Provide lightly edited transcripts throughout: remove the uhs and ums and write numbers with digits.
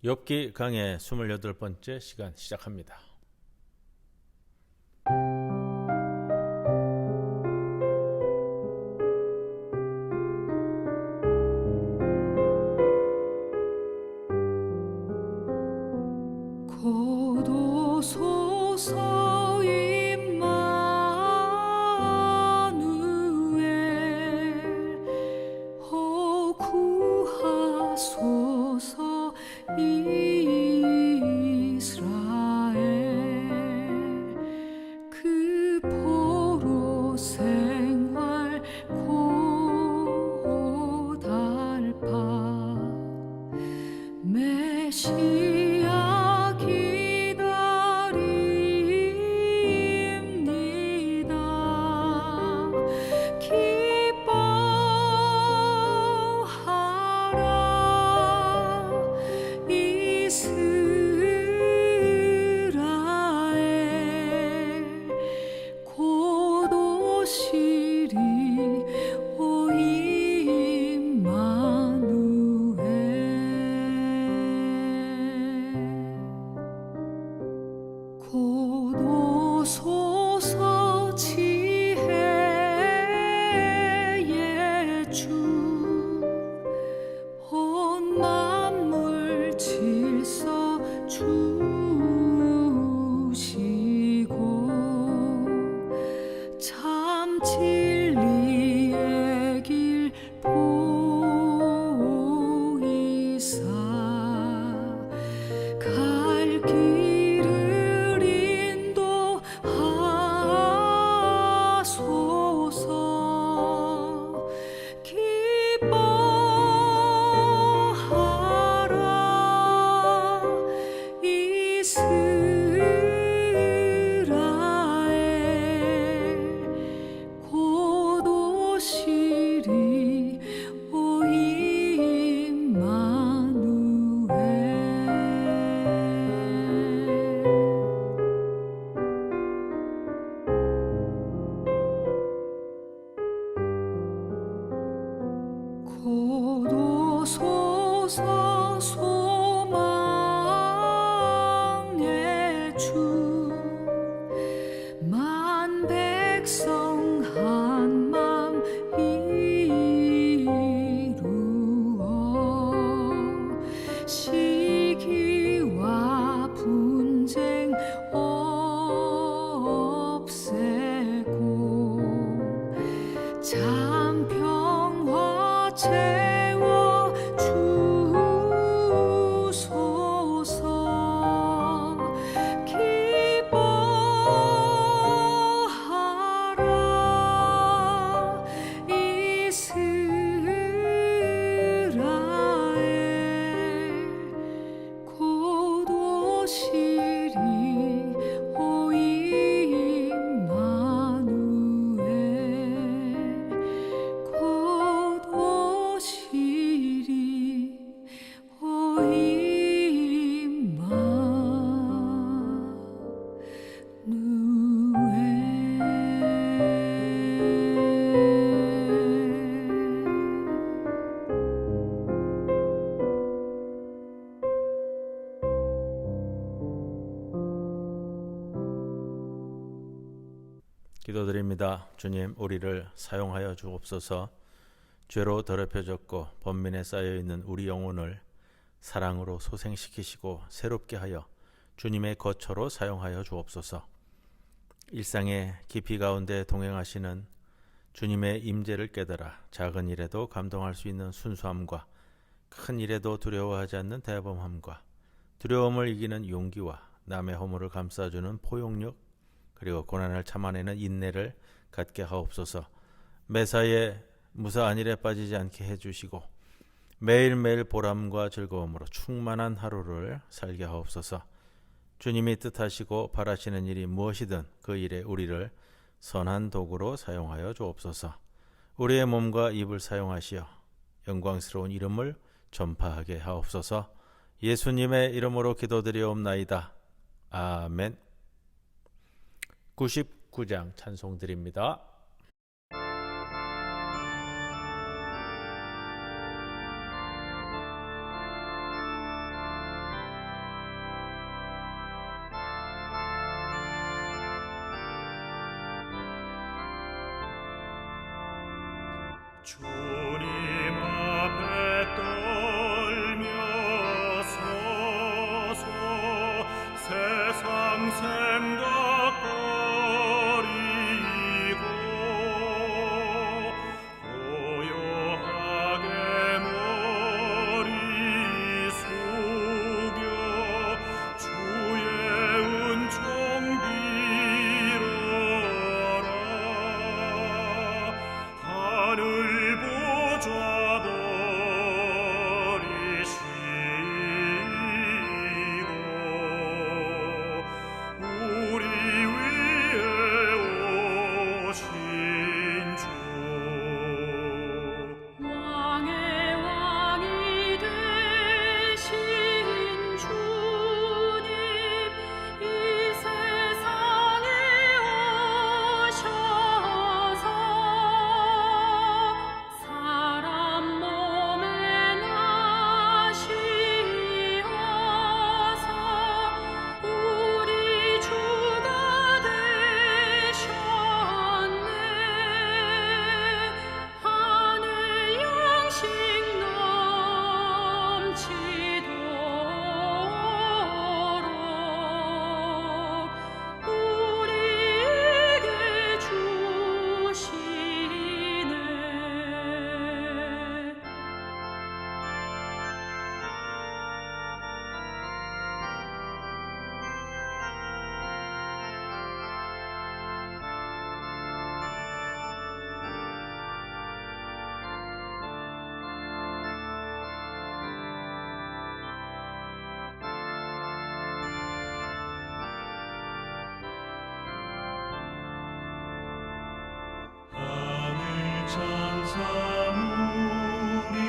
욥기 강의 28번째 시간 시작합니다. 고도소서 임마누엘 구하소서 이스라엘 그 포로 생활 고달파 메시아 기다립니다. 기뻐하라 이스라엘 곧 오시리 오 임마누엘 곧 오소서 지혜의 주 온 만물 질서 주시고 참 진리의 길 보이사 갈 길을 인도하소서 기뻐하라 이스라엘 곧 오시리 오 임마누엘 곧 오소서 소망의 주 만 백성 한맘 이루어 시기와 분쟁 없애고 참 평화 채워 주소서 기뻐하라 이스라엘 곧 오시리 오 임마누엘 곧 오시리 오 기도드립니다. 주님, 우리를 사용하여 주옵소서. 죄로 더럽혀졌고 번민에 쌓여있는 우리 영혼을 사랑으로 소생시키시고 새롭게 하여 주님의 거처로 사용하여 주옵소서. 일상의 깊이 가운데 동행하시는 주님의 임재를 깨달아 작은 일에도 감동할 수 있는 순수함과 큰 일에도 두려워하지 않는 대범함과 두려움을 이기는 용기와 남의 허물을 감싸주는 포용력, 그리고 고난을 참아내는 인내를 갖게 하옵소서. 매사에 무사한 일에 빠지지 않게 해주시고 매일매일 보람과 즐거움으로 충만한 하루를 살게 하옵소서. 주님이 뜻하시고 바라시는 일이 무엇이든 그 일에 우리를 선한 도구로 사용하여 주옵소서. 우리의 몸과 입을 사용하시어 영광스러운 이름을 전파하게 하옵소서. 예수님의 이름으로 기도드리옵나이다. 아멘. 99장 찬송드립니다. 주님 앞에 떨며 서서 세상 생각거리고 고요하게 머리 숙여 주의 은총 빌어라. 하늘 보좌 버리시고 우리 위에 오신 주 왕의 왕이 되신 주님 이 세상에 오셔서 사람 몸에 나시어서 우리 주가 되셨네. 하늘 양식 넘치도록 우리에게 주시네. 하늘 천사 무리지어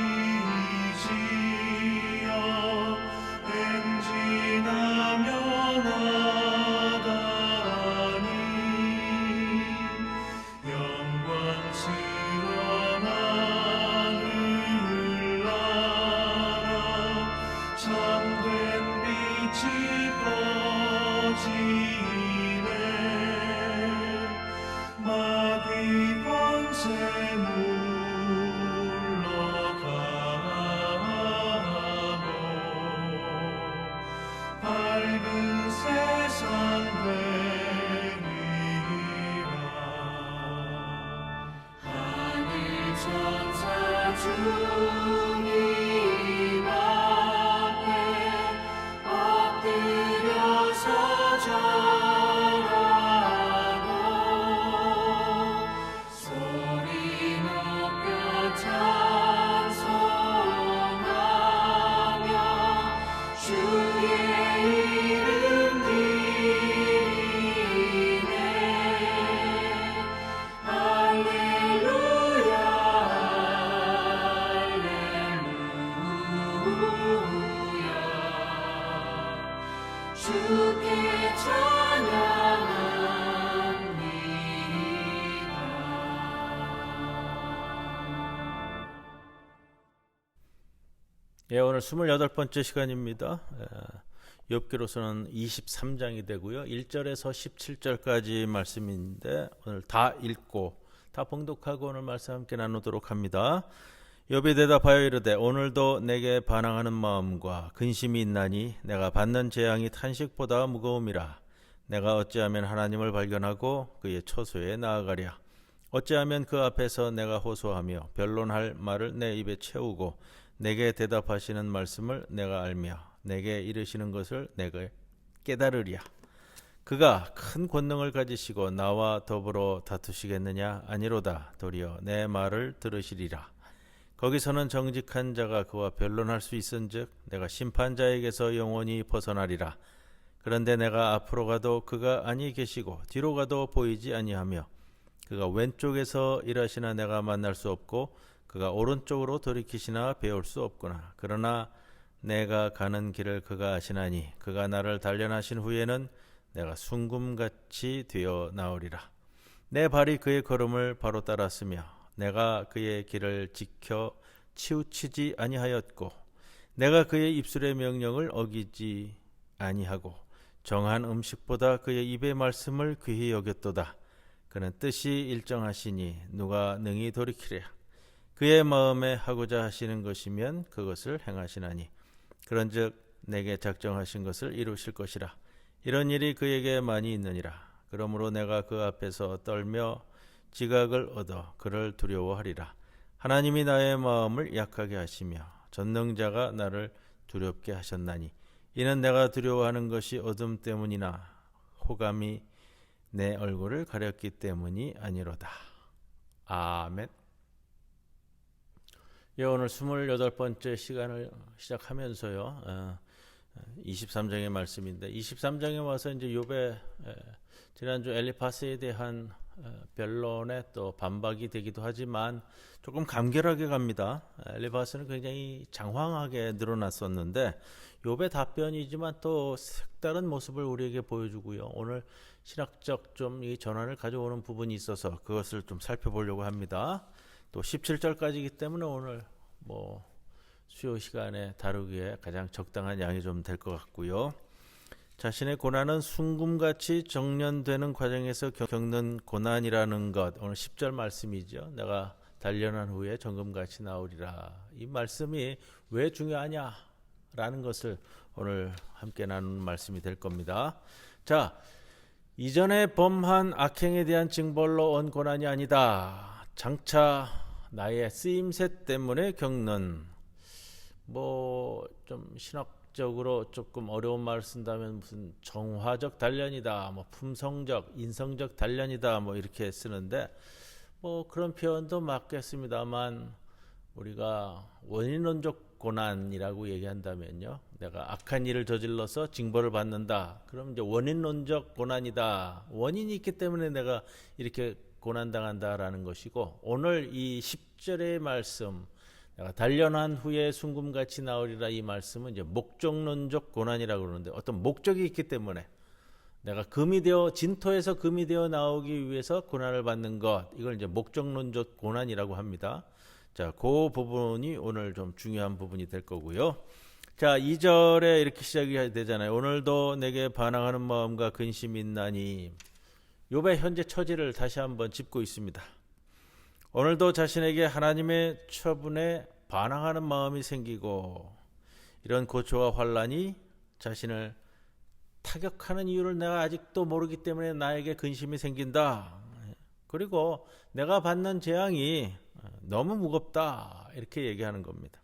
행진하며 나가니 영광스러운 하늘나라 참된 빛이 꺼지네. 마귀 권세 물러가고 밝은 세상 되리라. 하늘 천사 주님 앞에 엎드려서 절하고 소리 높여 찬송하며 주의 이름 드리네. 할렐루야 할렐루야 주께 찬양합니다. 예, 오늘 28번째 시간입니다. 욥기로서는 23장이 되고요. 1절에서 17절까지 말씀인데 오늘 다 읽고 다 봉독하고 오늘 말씀 함께 나누도록 합니다. 욥이 대답하여 이르되 오늘도 내게 반항하는 마음과 근심이 있나니 내가 받는 재앙이 탄식보다 무거움이라. 내가 어찌하면 하나님을 발견하고 그의 처소에 나아가랴. 어찌하면 그 앞에서 내가 호소하며 변론할 말을 내 입에 채우고 내게 대답하시는 말씀을 내가 알며 내게 이르시는 것을 내가 깨달으랴. 그가 큰 권능을 가지시고 나와 더불어 다투시겠느냐? 아니로다. 도리어 내 말을 들으시리라. 거기서는 정직한 자가 그와 변론할 수 있은즉 내가 심판자에게서 영원히 벗어나리라. 그런데 내가 앞으로 가도 그가 아니 계시고 뒤로 가도 보이지 아니하며 그가 왼쪽에서 일하시나 내가 만날 수 없고 그가 오른쪽으로 돌이키시나 배울 수 없구나. 그러나 내가 가는 길을 그가 아시나니 그가 나를 단련하신 후에는 내가 순금같이 되어 나오리라. 내 발이 그의 걸음을 바로 따랐으며 내가 그의 길을 지켜 치우치지 아니하였고 내가 그의 입술의 명령을 어기지 아니하고 정한 음식보다 그의 입의 말씀을 귀히 여겼도다. 그는 뜻이 일정하시니 누가 능히 돌이키랴. 그의 마음에 하고자 하시는 것이면 그것을 행하시나니 그런즉 내게 작정하신 것을 이루실 것이라. 이런 일이 그에게 많이 있느니라. 그러므로 내가 그 앞에서 떨며 지각을 얻어 그를 두려워하리라. 하나님이 나의 마음을 약하게 하시며 전능자가 나를 두렵게 하셨나니 이는 내가 두려워하는 것이 어둠 때문이나 호감이 내 얼굴을 가렸기 때문이 아니로다. 아멘. 예, 오늘 28번째 시간을 시작하면서요. 23장의 말씀인데 23장에 와서 이제 욥의 지난주 엘리파스에 대한 변론에 또 반박이 되기도 하지만 조금 간결하게 갑니다. 엘리파스는 굉장히 장황하게 늘어났었는데 욥의 답변이지만 또 색다른 모습을 우리에게 보여주고요. 오늘 신학적 좀 이 전환을 가져오는 부분이 있어서 그것을 좀 살펴보려고 합니다. 또 17절까지이기 때문에 오늘 수요 시간에 다루기에 가장 적당한 양이 좀 될 것 같고요. 자신의 고난은 순금같이 정련되는 과정에서 겪는 고난이라는 것, 오늘 10절 말씀이죠. 내가 단련한 후에 정금같이 나오리라. 이 말씀이 왜 중요하냐라는 것을 오늘 함께 나누는 말씀이 될 겁니다. 자, 이전에 범한 악행에 대한 징벌로 온 고난이 아니다. 장차 나의 쓰임새 때문에 겪는 좀 신학적으로 조금 어려운 말을 쓴다면 무슨 정화적 단련이다, 품성적, 인성적 단련이다, 이렇게 쓰는데 그런 표현도 맞겠습니다만 우리가 원인론적 고난이라고 얘기한다면요, 내가 악한 일을 저질러서 징벌을 받는다. 그럼 이제 원인론적 고난이다. 원인이 있기 때문에 내가 이렇게 고난당한다라는 것이고, 오늘 이 10절의 말씀, 내가 단련한 후에 순금같이 나오리라, 이 말씀은 이제 목적론적 고난이라고 그러는데 어떤 목적이 있기 때문에 내가 진토에서 금이 되어 나오기 위해서 고난을 받는 것, 이걸 이제 목적론적 고난이라고 합니다. 자, 그 부분이 오늘 좀 중요한 부분이 될 거고요. 자, 2절에 이렇게 시작이 되잖아요. 오늘도 내게 반항하는 마음과 근심이 있나니. 욥의 현재 처지를 다시 한번 짚고 있습니다. 오늘도 자신에게 하나님의 처분에 반항하는 마음이 생기고, 이런 고초와 환란이 자신을 타격하는 이유를 내가 아직도 모르기 때문에 나에게 근심이 생긴다. 그리고 내가 받는 재앙이 너무 무겁다, 이렇게 얘기하는 겁니다.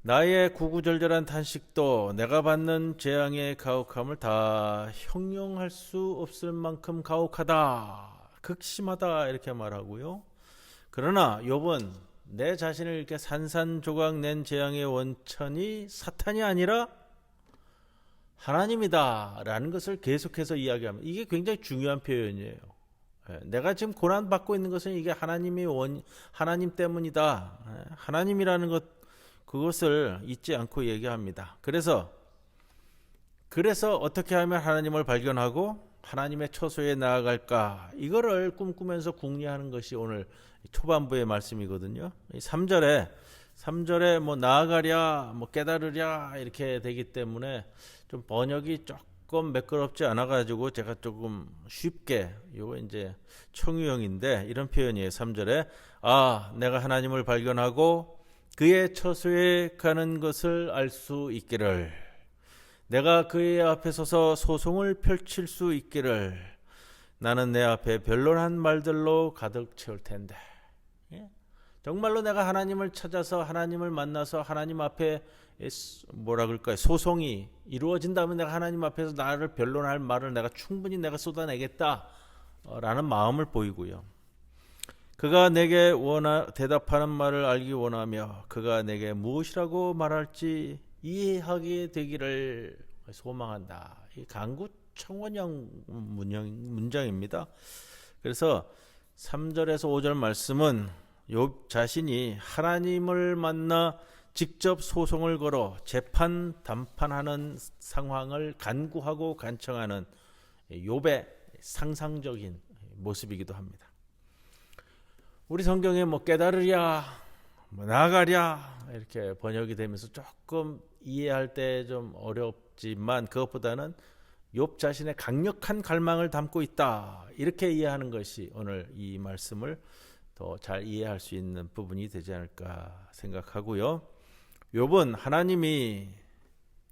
나의 구구절절한 탄식도 내가 받는 재앙의 가혹함을 다 형용할 수 없을 만큼 가혹하다, 극심하다, 이렇게 말하고요. 그러나 욥은 내 자신을 이렇게 산산조각 낸 재앙의 원천이 사탄이 아니라 하나님이다 라는 것을 계속해서 이야기합니다. 이게 굉장히 중요한 표현이에요. 내가 지금 고난받고 있는 것은 이게 하나님 때문이다. 하나님이라는 것, 그것을 잊지 않고 얘기합니다. 그래서 어떻게 하면 하나님을 발견하고 하나님의 처소에 나아갈까, 이거를 꿈꾸면서 궁리하는 것이 오늘 초반부의 말씀이거든요. 3절에 나아가랴, 깨달으랴 이렇게 되기 때문에 좀 번역이 조금 매끄럽지 않아 가지고 제가 조금 쉽게, 이거 이제 청유형인데 이런 표현이에요. 3절에 내가 하나님을 발견하고 그의 처소에 가는 것을 알 수 있기를, 내가 그의 앞에 서서 소송을 펼칠 수 있기를, 나는 내 앞에 변론한 말들로 가득 채울 텐데. 정말로 내가 하나님을 찾아서 하나님을 만나서 하나님 앞에 소송이 이루어진다면 내가 하나님 앞에서 나를 변론할 말을 내가 충분히 쏟아내겠다라는 마음을 보이고요. 그가 내게 대답하는 말을 알기 원하며 그가 내게 무엇이라고 말할지 이해하게 되기를 소망한다. 이 간구청원형 문장입니다. 그래서 3절에서 5절 말씀은 욥 자신이 하나님을 만나 직접 소송을 걸어 담판하는 상황을 간구하고 간청하는 욥의 상상적인 모습이기도 합니다. 우리 성경에 깨달으랴, 나아가랴 이렇게 번역이 되면서 조금 이해할 때 좀 어렵지만, 그것보다는 욥 자신의 강력한 갈망을 담고 있다, 이렇게 이해하는 것이 오늘 이 말씀을 더 잘 이해할 수 있는 부분이 되지 않을까 생각하고요. 욥은 하나님이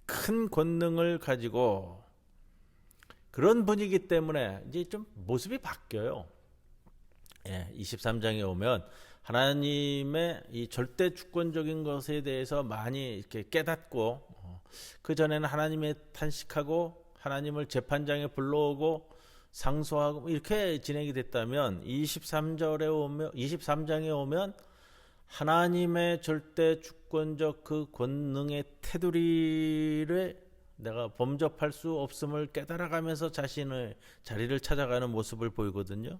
큰 권능을 가지고 그런 분이기 때문에 이제 좀 모습이 바뀌어요. 23장에 오면 하나님의 이 절대 주권적인 것에 대해서 많이 이렇게 깨닫고 그 전에는 하나님의 탄식하고 하나님을 재판장에 불러오고 상소하고 이렇게 진행이 됐다면 23장에 오면 하나님의 절대 주권적 그 권능의 테두리를 내가 범접할 수 없음을 깨달아가면서 자신의 자리를 찾아가는 모습을 보이거든요.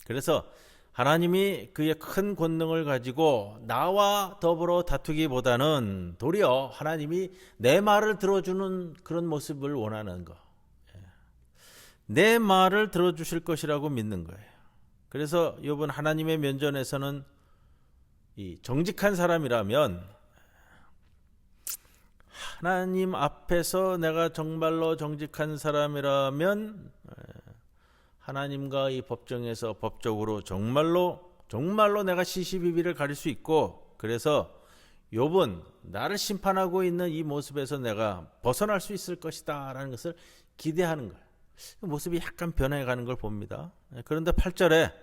그래서 하나님이 그의 큰 권능을 가지고 나와 더불어 다투기보다는 도리어 하나님이 내 말을 들어주는 그런 모습을 원하는 거. 내 말을 들어주실 것이라고 믿는 거예요. 그래서 욥은 하나님의 면전에서는 이 정직한 사람이라면 하나님 앞에서 내가 정말로 정직한 사람이라면 하나님과 이 법정에서 법적으로 정말로 내가 시시비비를 가릴 수 있고 그래서 욥은 나를 심판하고 있는 이 모습에서 내가 벗어날 수 있을 것이다 라는 것을 기대하는 거예요. 모습이 약간 변해가는 걸 봅니다. 그런데 8절에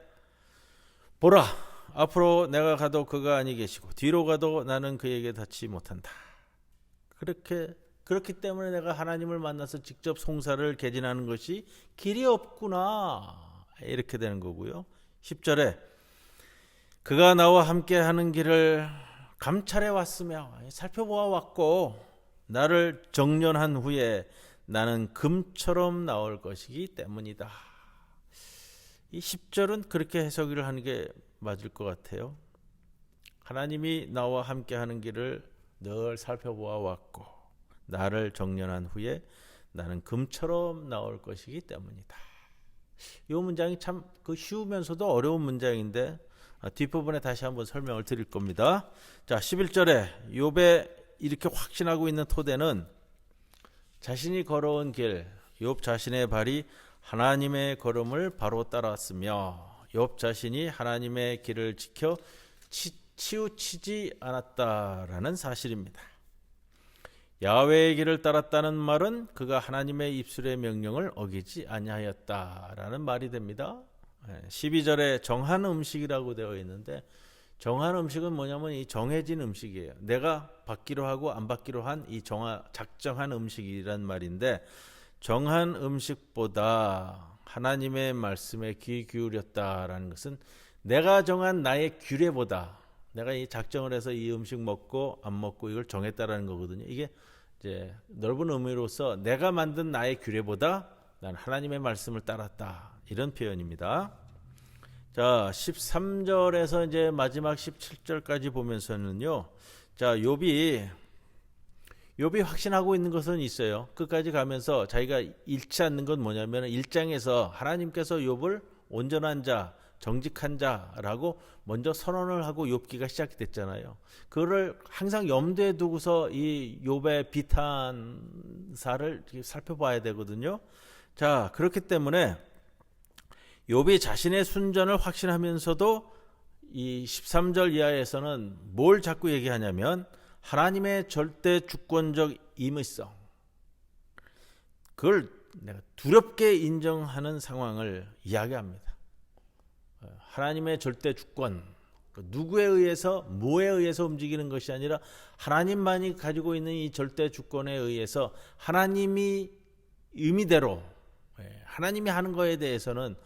보라 앞으로 내가 가도 그가 아니 계시고 뒤로 가도 나는 그에게 닿지 못한다. 그렇기 때문에 내가 하나님을 만나서 직접 송사를 개진하는 것이 길이 없구나 이렇게 되는 거고요. 10절에 그가 나와 함께 하는 길을 감찰해 왔으며 살펴보아 왔고 나를 정련한 후에 나는 금처럼 나올 것이기 때문이다. 이 10절은 그렇게 해석을 하는 게 맞을 것 같아요. 하나님이 나와 함께 하는 길을 늘 살펴보아 왔고 나를 정련한 후에 나는 금처럼 나올 것이기 때문이다. 이 문장이 참 쉬우면서도 어려운 문장인데 뒷부분에 다시 한번 설명을 드릴 겁니다. 자, 11절에 욥의 이렇게 확신하고 있는 토대는 자신이 걸어온 길, 욥 자신의 발이 하나님의 걸음을 바로 따라왔으며 욥 자신이 하나님의 길을 지켜 치우치지 않았다라는 사실입니다. 야훼의 길을 따랐다는 말은 그가 하나님의 입술의 명령을 어기지 아니하였다라는 말이 됩니다. 12절에 정한 음식이라고 되어 있는데 정한 음식은 뭐냐면 이 정해진 음식이에요. 내가 받기로 하고 안 받기로 한 이 작정한 음식이란 말인데 정한 음식보다 하나님의 말씀에 귀 기울였다라는 것은 내가 정한 나의 규례보다 내가 이 작정을 해서 이 음식 먹고 안 먹고 이걸 정했다라는 거거든요. 이게 이제 넓은 의미로서 내가 만든 나의 규례보다 난 하나님의 말씀을 따랐다 이런 표현입니다. 자, 13절에서 이제 마지막 17절까지 보면서는요. 자, 욥이 확신하고 있는 것은 있어요. 끝까지 가면서 자기가 잃지 않는 건 뭐냐면 1장에서 하나님께서 욥을 온전한 자, 정직한 자라고 먼저 선언을 하고 욥기가 시작이 됐잖아요. 그거를 항상 염두에 두고서 이 욥의 비탄사를 살펴봐야 되거든요. 자, 그렇기 때문에 욥이 자신의 순전을 확신하면서도 이 13절 이하에서는 뭘 자꾸 얘기하냐면 하나님의 절대 주권적 임의성, 그걸 내가 두렵게 인정하는 상황을 이야기합니다. 하나님의 절대 주권, 누구에 의해서 뭐에 의해서 움직이는 것이 아니라 하나님만이 가지고 있는 이 절대 주권에 의해서 하나님이 의미대로 하나님이 하는 거에 대해서는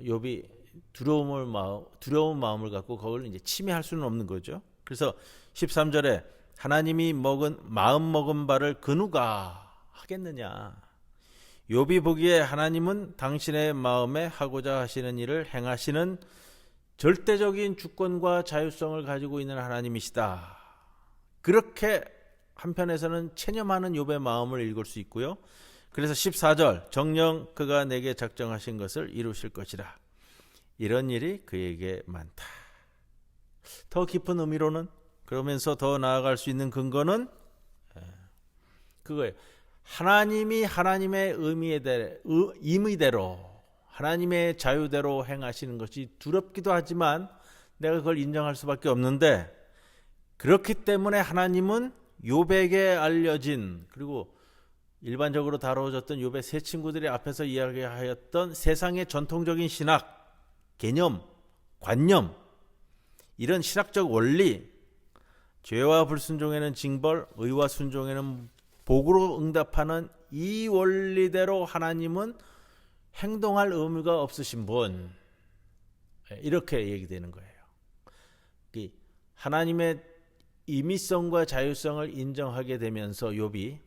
욥이 두려운 마음을 갖고 그걸 이제 침해할 수는 없는 거죠. 그래서 13절에 하나님이 마음 먹은 바를 그 누가 하겠느냐. 욥이 보기에 하나님은 당신의 마음에 하고자 하시는 일을 행하시는 절대적인 주권과 자율성을 가지고 있는 하나님이시다. 그렇게 한편에서는 체념하는 욥의 마음을 읽을 수 있고요. 그래서 14절 정녕 그가 내게 작정하신 것을 이루실 것이라. 이런 일이 그에게 많다. 더 깊은 의미로는 그러면서 더 나아갈 수 있는 근거는 그거예요. 하나님이 하나님의 임의대로 하나님의 자유대로 행하시는 것이 두렵기도 하지만 내가 그걸 인정할 수밖에 없는데, 그렇기 때문에 하나님은 욥에게 알려진, 그리고 일반적으로 다뤄졌던 욥의 세 친구들이 앞에서 이야기하였던 세상의 전통적인 신학, 개념, 관념, 이런 신학적 원리, 죄와 불순종에는 징벌, 의와 순종에는 복으로 응답하는 이 원리대로 하나님은 행동할 의무가 없으신 분, 이렇게 얘기되는 거예요. 하나님의 임의성과 자유성을 인정하게 되면서 욥이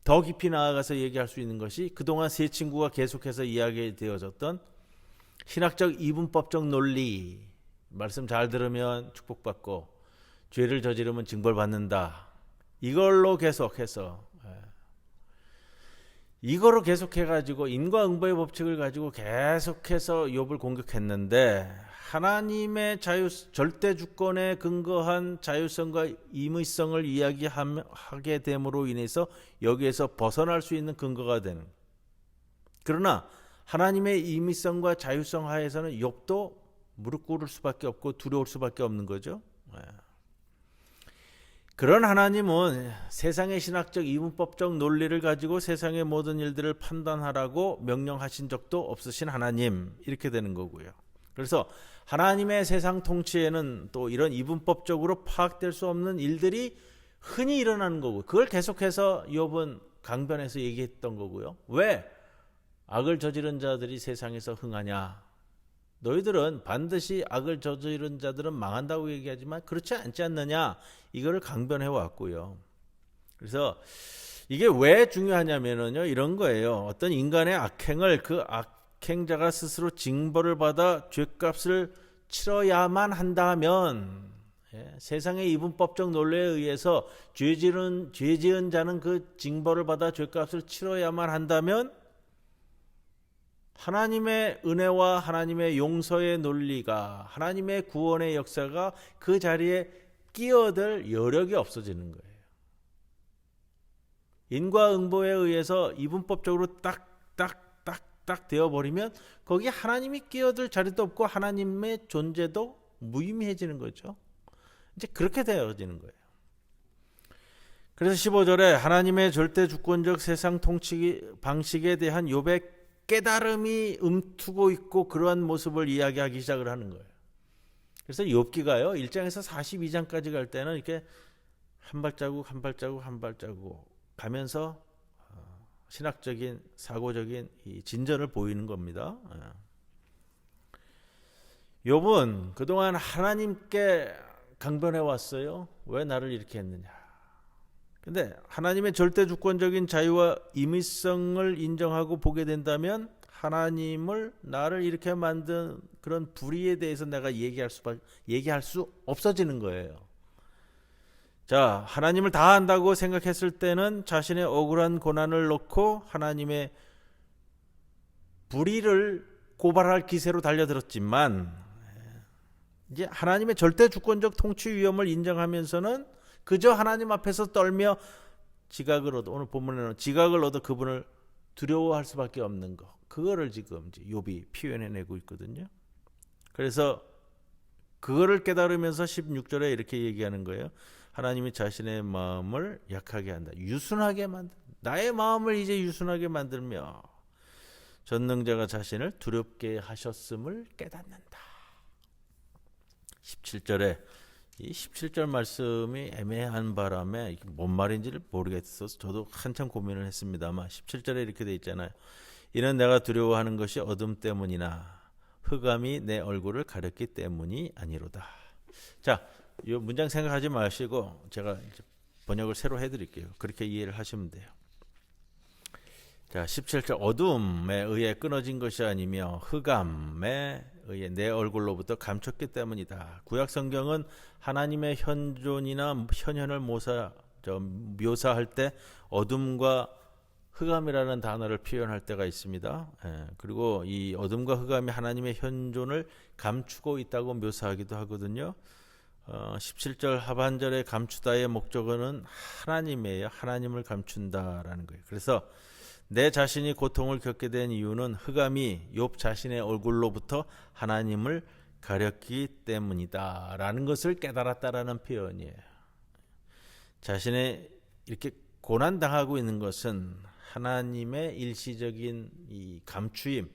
더 깊이 나아가서 얘기할 수 있는 것이 그동안 세 친구가 계속해서 이야기되어졌던 신학적 이분법적 논리, 말씀 잘 들으면 축복받고 죄를 저지르면 징벌받는다, 이걸로 계속해서 이거로 계속해가지고 인과응보의 법칙을 가지고 계속해서 욥을 공격했는데, 하나님의 절대 주권에 근거한 자유성과 임의성을 이야기하게 됨으로 인해서 여기에서 벗어날 수 있는 근거가 되는. 그러나 하나님의 임의성과 자유성 하에서는 욥도 무릎 꿇을 수밖에 없고 두려울 수밖에 없는 거죠. 그런 하나님은 세상의 신학적 이분법적 논리를 가지고 세상의 모든 일들을 판단하라고 명령하신 적도 없으신 하나님, 이렇게 되는 거고요. 그래서 하나님의 세상 통치에는 또 이런 이분법적으로 파악될 수 없는 일들이 흔히 일어나는 거고, 그걸 계속해서 욥은 강변에서 얘기했던 거고요. 왜 악을 저지른 자들이 세상에서 흥하냐? 너희들은 반드시 악을 저지른 자들은 망한다고 얘기하지만 그렇지 않지 않느냐, 이거를 강변해 왔고요. 그래서 이게 왜 중요하냐면요, 이런 거예요. 어떤 인간의 악행을 그 악행자가 스스로 징벌을 받아 죄값을 치러야만 한다면, 세상의 이분법적 논리에 의해서 죄 지은 자는 그 징벌을 받아 죄값을 치러야만 한다면, 하나님의 은혜와 하나님의 용서의 논리가, 하나님의 구원의 역사가 그 자리에 끼어들 여력이 없어지는 거예요. 인과응보에 의해서 이분법적으로 딱 되어버리면 거기 하나님이 끼어들 자리도 없고 하나님의 존재도 무의미해지는 거죠. 이제 그렇게 되어지는 거예요. 그래서 15절에 하나님의 절대 주권적 세상 통치 방식에 대한 욥의 깨달음이 움트고 있고 그러한 모습을 이야기하기 시작을 하는 거예요. 그래서 욥기가요, 1장에서 42장까지 갈 때는 이렇게 한 발자국 가면서 신학적인 사고적인 이 진전을 보이는 겁니다. 욥은 그동안 하나님께 강변해 왔어요. 왜 나를 이렇게 했느냐? 근데 하나님의 절대 주권적인 자유와 임의성을 인정하고 보게 된다면 하나님을, 나를 이렇게 만든 그런 불의에 대해서 내가 얘기할 수 없어지는 거예요. 자, 하나님을 다 안다고 생각했을 때는 자신의 억울한 고난을 놓고 하나님의 불의를 고발할 기세로 달려들었지만, 이제 하나님의 절대 주권적 통치 위험을 인정하면서는 그저 하나님 앞에서 떨며 지각을 얻어, 오늘 본문에는 지각을 얻어 그분을 두려워할 수밖에 없는 것, 그거를 지금 이제 욥이 표현해내고 있거든요. 그래서 그거를 깨달으면서 16절에 이렇게 얘기하는 거예요. 하나님이 자신의 마음을 약하게 한다, 유순하게 만든, 나의 마음을 이제 유순하게 만들며 전능자가 자신을 두렵게 하셨음을 깨닫는다. 17절에 이 17절 말씀이 애매한 바람에 뭔 말인지를 모르겠어서 저도 한참 고민을 했습니다만, 17절에 이렇게 돼 있잖아요. 이는 내가 두려워하는 것이 어둠 때문이나 흑암이 내 얼굴을 가렸기 때문이 아니로다. 자, 이 문장 생각하지 마시고 제가 이제 번역을 새로 해드릴게요. 그렇게 이해를 하시면 돼요. 자, 17절, 어둠에 의해 끊어진 것이 아니며 흑암에 의해 내 얼굴로부터 감췄기 때문이다. 구약 성경은 하나님의 현존이나 현현을 묘사할 때 어둠과 흑암이라는 단어를 표현할 때가 있습니다. 그리고 이 어둠과 흑암이 하나님의 현존을 감추고 있다고 묘사하기도 하거든요. 17절 하반절에 감추다의 목적어는 하나님이에요. 하나님을 감춘다라는 거예요. 그래서 내 자신이 고통을 겪게 된 이유는 흑암이 욥 자신의 얼굴로부터 하나님을 가렸기 때문이다 라는 것을 깨달았다라는 표현이에요. 자신의 이렇게 고난당하고 있는 것은 하나님의 일시적인 이 감추임,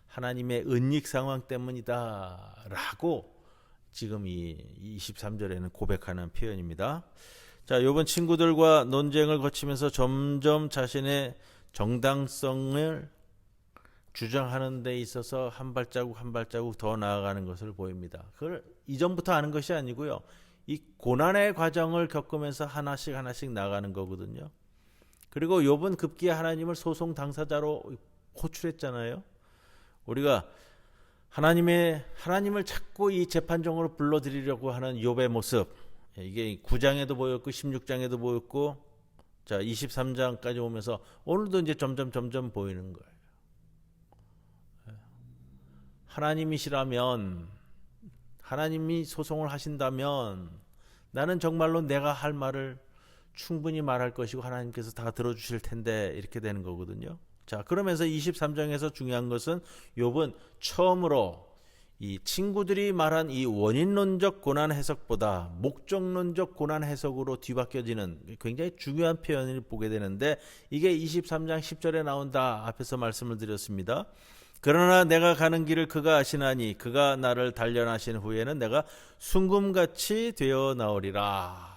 하나님의 은닉 상황 때문이다 라고 지금 이 23절에는 고백하는 표현입니다. 자, 욥은 친구들과 논쟁을 거치면서 점점 자신의 정당성을 주장하는 데 있어서 한 발자국 한 발자국 더 나아가는 것을 보입니다. 그걸 이전부터 아는 것이 아니고요. 이 고난의 과정을 겪으면서 하나씩 하나씩 나가는 거거든요. 그리고 욥은 급기야 하나님을 소송 당사자로 호출했잖아요. 우리가 하나님을 자꾸 이 재판정으로 불러들이려고 하는 욥의 모습, 이게 9장에도 보였고 16장에도 보였고, 자 23장까지 오면서 오늘도 이제 점점 보이는 거예요. 하나님이시라면, 하나님이 소송을 하신다면 나는 정말로 내가 할 말을 충분히 말할 것이고 하나님께서 다 들어주실 텐데, 이렇게 되는 거거든요. 자, 그러면서 23장에서 중요한 것은 욥은 처음으로 이 친구들이 말한 이 원인론적 고난 해석보다 목적론적 고난 해석으로 뒤바뀌어지는 굉장히 중요한 표현을 보게 되는데, 이게 23장 10절에 나온다. 앞에서 말씀을 드렸습니다. 그러나 내가 가는 길을 그가 아시나니 그가 나를 단련하신 후에는 내가 순금같이 되어 나오리라.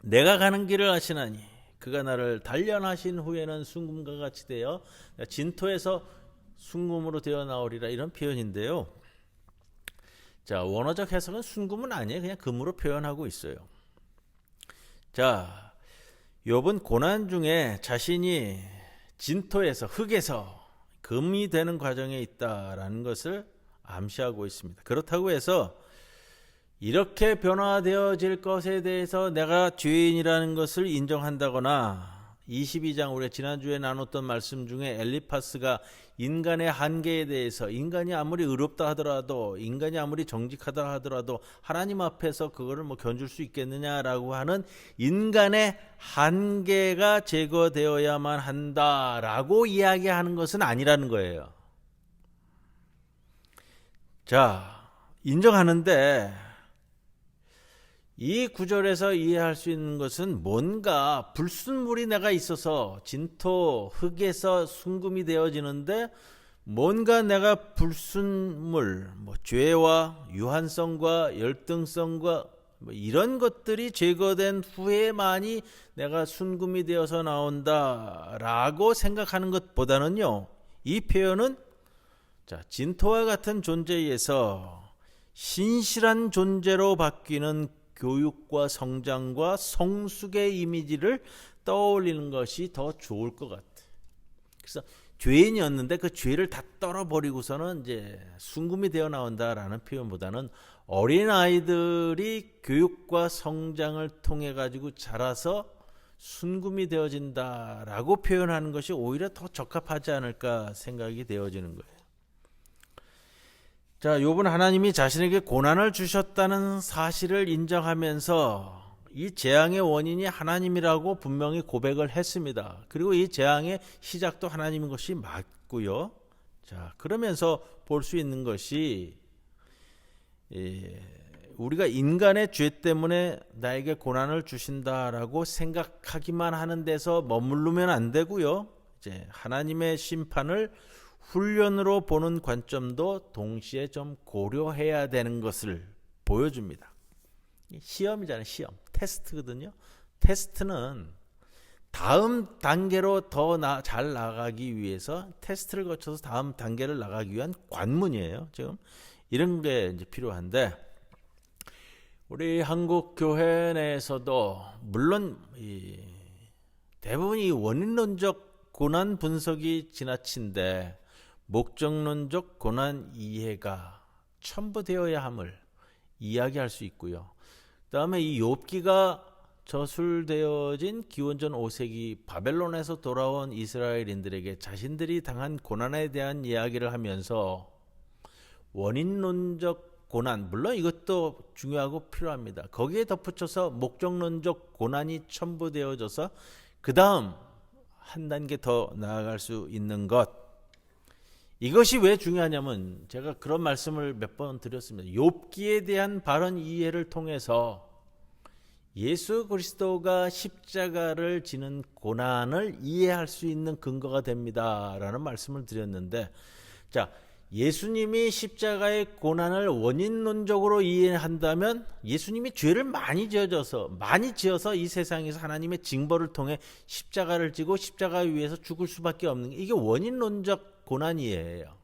내가 가는 길을 아시나니 그가 나를 단련하신 후에는 순금과 같이 되어, 진토에서 순금으로 되어 나오리라, 이런 표현인데요. 자, 원어적 해석은 순금은 아니에요. 그냥 금으로 표현하고 있어요. 자, 욥은 고난 중에 자신이 진토에서, 흙에서 금이 되는 과정에 있다라는 것을 암시하고 있습니다. 그렇다고 해서 이렇게 변화되어질 것에 대해서 내가 죄인이라는 것을 인정한다거나, 22장 우리가 지난주에 나눴던 말씀 중에 엘리파스가 인간의 한계에 대해서, 인간이 아무리 의롭다 하더라도, 인간이 아무리 정직하다 하더라도 하나님 앞에서 그거를 견줄 수 있겠느냐라고 하는 인간의 한계가 제거되어야만 한다라고 이야기하는 것은 아니라는 거예요. 자, 인정하는데 이 구절에서 이해할 수 있는 것은 뭔가 불순물이 내가 있어서 진토, 흙에서 순금이 되어지는데, 뭔가 내가 불순물, 죄와 유한성과 열등성과 이런 것들이 제거된 후에만이 내가 순금이 되어서 나온다라고 생각하는 것보다는요, 이 표현은 진토와 같은 존재에서 신실한 존재로 바뀌는 교육과 성장과 성숙의 이미지를 떠올리는 것이 더 좋을 것 같아. 그래서 죄인이었는데 그 죄를 다 떨어버리고서는 이제 순금이 되어 나온다라는 표현보다는 어린 아이들이 교육과 성장을 통해 가지고 자라서 순금이 되어진다라고 표현하는 것이 오히려 더 적합하지 않을까 생각이 되어지는 거예요. 자, 욥은 하나님이 자신에게 고난을 주셨다는 사실을 인정하면서 이 재앙의 원인이 하나님이라고 분명히 고백을 했습니다. 그리고 이 재앙의 시작도 하나님인 것이 맞고요. 자, 그러면서 볼 수 있는 것이, 우리가 인간의 죄 때문에 나에게 고난을 주신다라고 생각하기만 하는 데서 머무르면 안 되고요. 이제 하나님의 심판을 훈련으로 보는 관점도 동시에 좀 고려해야 되는 것을 보여줍니다. 시험이잖아요. 시험. 테스트거든요. 테스트는 다음 단계로 더 잘 나가기 위해서, 테스트를 거쳐서 다음 단계를 나가기 위한 관문이에요. 지금 이런 게 이제 필요한데, 우리 한국 교회 내에서도 물론 대부분 이 원인론적 고난 분석이 지나친데 목적론적 고난 이해가 첨부되어야 함을 이야기할 수 있고요. 그 다음에 이 욥기가 저술되어진 기원전 5세기 바벨론에서 돌아온 이스라엘인들에게 자신들이 당한 고난에 대한 이야기를 하면서 원인론적 고난, 물론 이것도 중요하고 필요합니다. 거기에 덧붙여서 목적론적 고난이 첨부되어져서 그 다음 한 단계 더 나아갈 수 있는 것. 이것이 왜 중요하냐면 제가 그런 말씀을 몇 번 드렸습니다. 욥기에 대한 바른 이해를 통해서 예수 그리스도가 십자가를 지는 고난을 이해할 수 있는 근거가 됩니다라는 말씀을 드렸는데, 자, 예수님이 십자가의 고난을 원인론적으로 이해한다면 예수님이 죄를 많이 지어서 이 세상에서 하나님의 징벌을 통해 십자가를 지고 십자가 위에서 죽을 수밖에 없는 게, 이게 원인론적 고난 이해예요.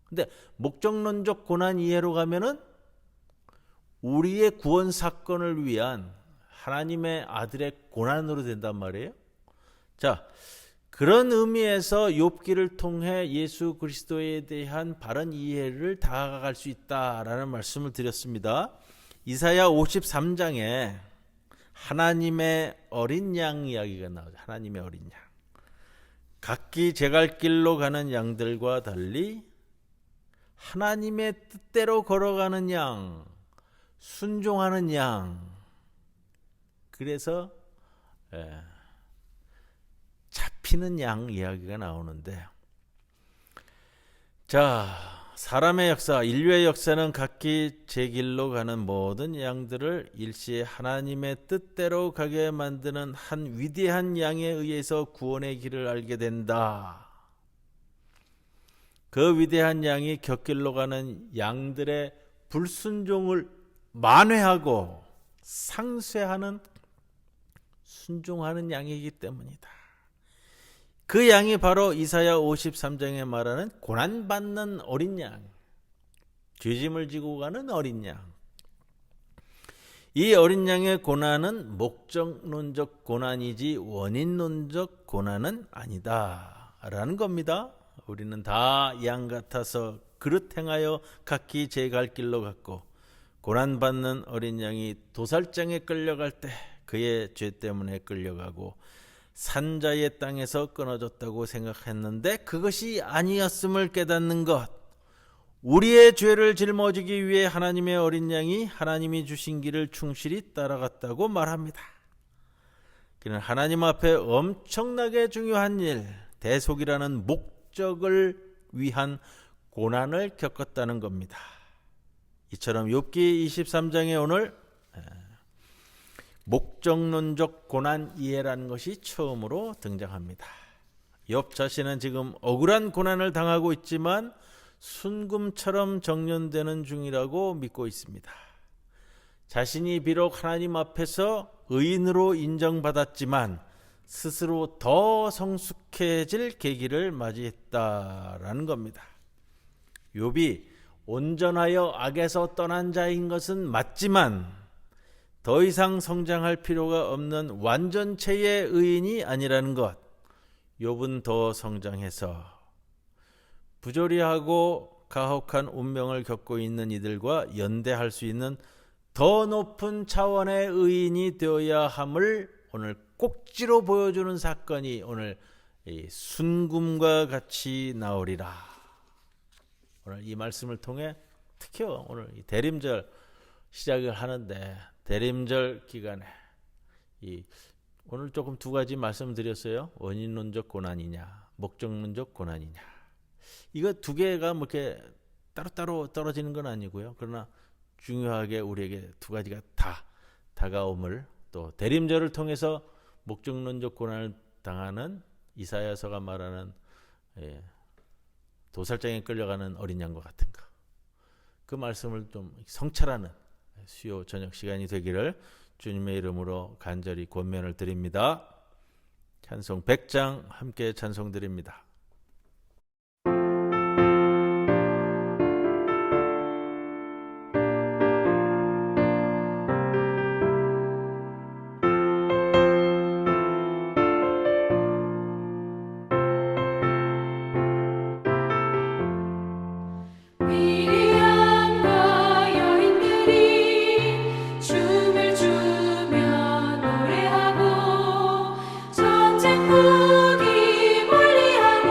근데 목적론적 고난 이해로 가면은 우리의 구원 사건을 위한 하나님의 아들의 고난으로 된단 말이에요. 자, 그런 의미에서 욥기를 통해 예수 그리스도에 대한 바른 이해를 다가갈 수 있다라는 말씀을 드렸습니다. 이사야 53장에 하나님의 어린 양 이야기가 나오죠. 하나님의 어린 양. 각기 제갈 길로 가는 양들과 달리 하나님의 뜻대로 걸어가는 양, 순종하는 양. 그래서 잡히는 양 이야기가 나오는데, 자, 사람의 역사, 인류의 역사는 각기 제 길로 가는 모든 양들을 일시에 하나님의 뜻대로 가게 만드는 한 위대한 양에 의해서 구원의 길을 알게 된다. 그 위대한 양이 곁길로 가는 양들의 불순종을 만회하고 상쇄하는, 순종하는 양이기 때문이다. 그 양이 바로 이사야 53장에 말하는 고난받는 어린 양, 죄짐을 지고 가는 어린 양. 이 어린 양의 고난은 목적론적 고난이지 원인론적 고난은 아니다 라는 겁니다. 우리는 다 양 같아서 그릇 행하여 각기 제 갈 길로 갔고, 고난받는 어린 양이 도살장에 끌려갈 때 그의 죄 때문에 끌려가고 산자의 땅에서 끊어졌다고 생각했는데 그것이 아니었음을 깨닫는 것. 우리의 죄를 짊어지기 위해 하나님의 어린 양이 하나님이 주신 길을 충실히 따라갔다고 말합니다. 그는 하나님 앞에 엄청나게 중요한 일, 대속이라는 목적을 위한 고난을 겪었다는 겁니다. 이처럼 욥기 23장에 오늘 목적론적 고난 이해라는 것이 처음으로 등장합니다. 욥 자신은 지금 억울한 고난을 당하고 있지만 순금처럼 정련되는 중이라고 믿고 있습니다. 자신이 비록 하나님 앞에서 의인으로 인정받았지만 스스로 더 성숙해질 계기를 맞이했다라는 겁니다. 욥이 온전하여 악에서 떠난 자인 것은 맞지만 더 이상 성장할 필요가 없는 완전체의 의인이 아니라는 것. 욥은 더 성장해서 부조리하고 가혹한 운명을 겪고 있는 이들과 연대할 수 있는 더 높은 차원의 의인이 되어야 함을 오늘 꼭지로 보여주는 사건이 오늘 이 순금과 같이 나오리라. 오늘 이 말씀을 통해 특히 오늘 이 대림절 시작을 하는데, 대림절 기간에 오늘 조금 두 가지 말씀드렸어요. 원인론적 고난이냐, 목적론적 고난이냐. 이거 두 개가 뭐 이렇게 따로따로 떨어지는 건 아니고요. 그러나 중요하게 우리에게 두 가지가 다 다가옴을, 또 대림절을 통해서 목적론적 고난을 당하는 이사야서가 말하는 도살장에 끌려가는 어린 양과 같은 거, 그 말씀을 좀 성찰하는 수요 저녁 시간이 되기를 주님의 이름으로 간절히 권면을 드립니다. 찬송 100장 함께 찬송 드립니다. 미리암과 여인들이 춤을 추며 노래하고 전쟁 북이 멀리하고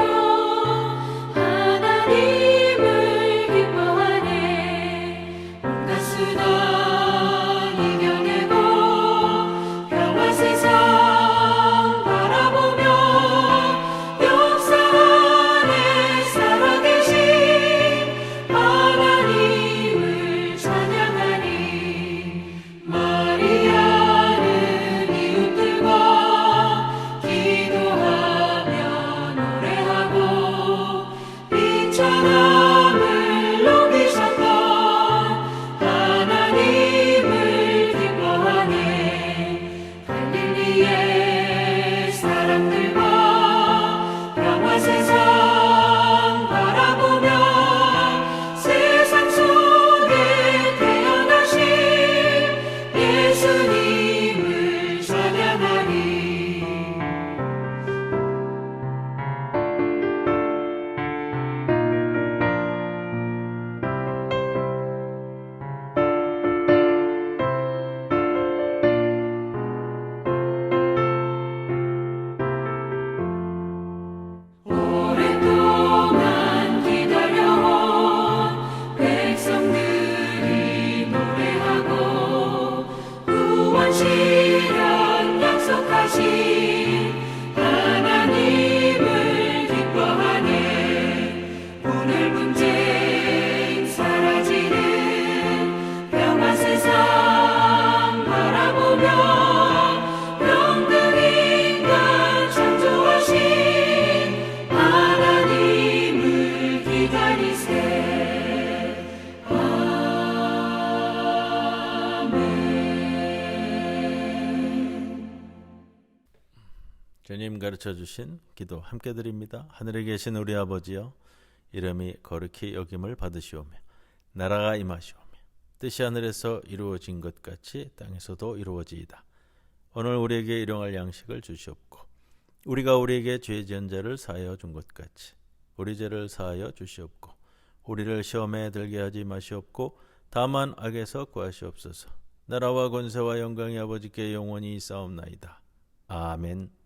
주님 가르쳐 주신 기도 함께 드립니다. 하늘에 계신 우리 아버지여, 이름이 거룩히 여김을 받으시오며 나라가 임하시오며 뜻이 하늘에서 이루어진 것 같이 땅에서도 이루어지이다. 오늘 우리에게 일용할 양식을 주시옵고 우리가 우리에게 죄 지은 자를 사하여 준 것 같이 우리 죄를 사하여 주시옵고 우리를 시험에 들게 하지 마시옵고 다만 악에서 구하시옵소서. 나라와 권세와 영광이 아버지께 영원히 있사옵나이다. 아멘.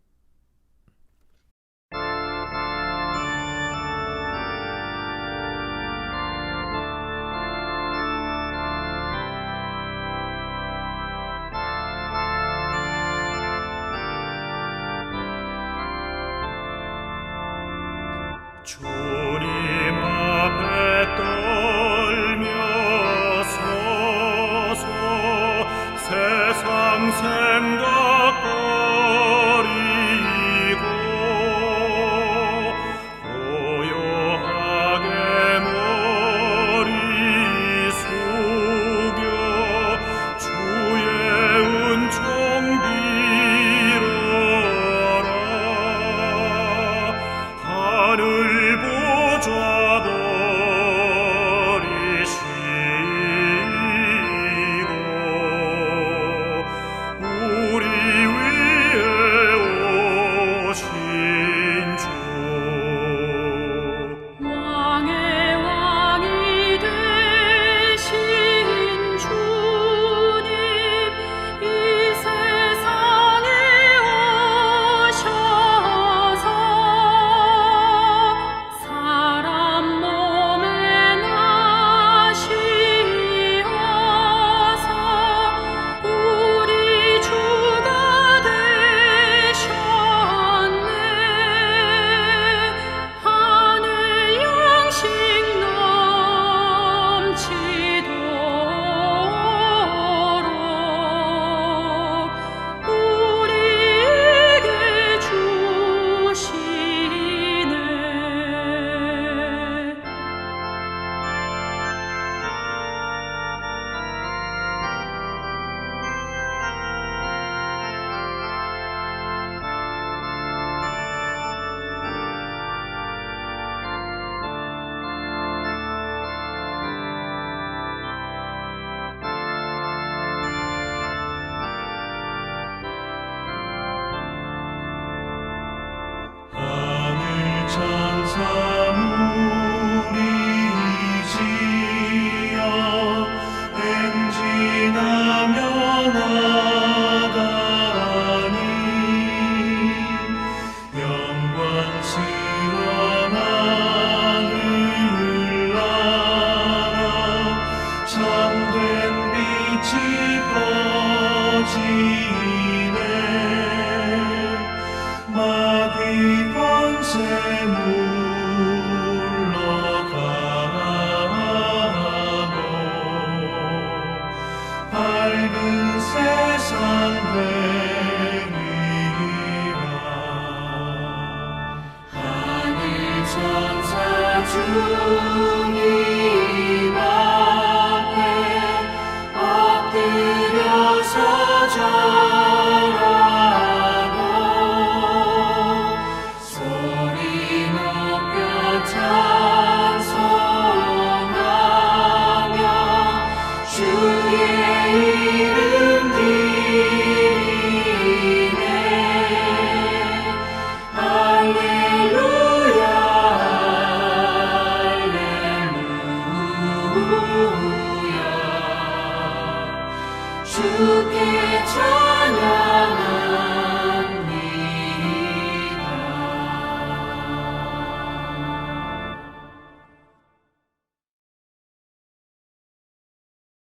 주님 앞에 떨며 서서 세상